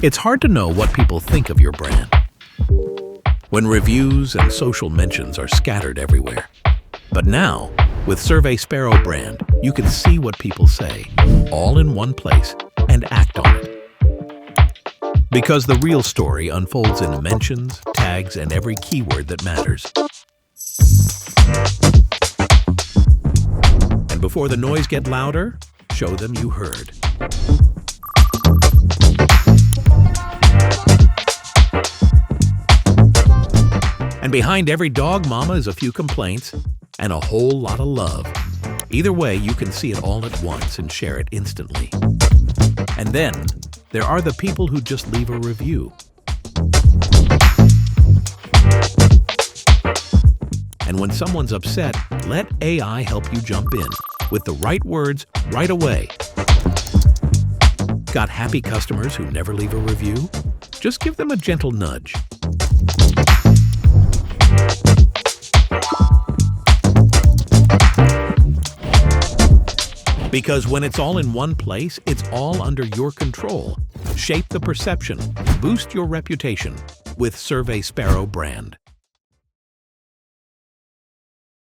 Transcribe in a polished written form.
It's hard to know what people think of your brand when reviews and social mentions are scattered everywhere. But now, with SurveySparrow Brand, you can see what people say, all in one place, and act on it. Because the real story unfolds in mentions, tags, and every keyword that matters. And before the noise gets louder, show them you heard. And behind every dog mama is a few complaints and a whole lot of love. Either way, you can see it all at once and share it instantly. And then, there are the people who just leave a review. And when someone's upset, let AI help you jump in with the right words right away. Got happy customers who never leave a review? Just give them a gentle nudge. Because when it's all in one place, it's all under your control. Shape the perception, boost your reputation with SurveySparrow Brand.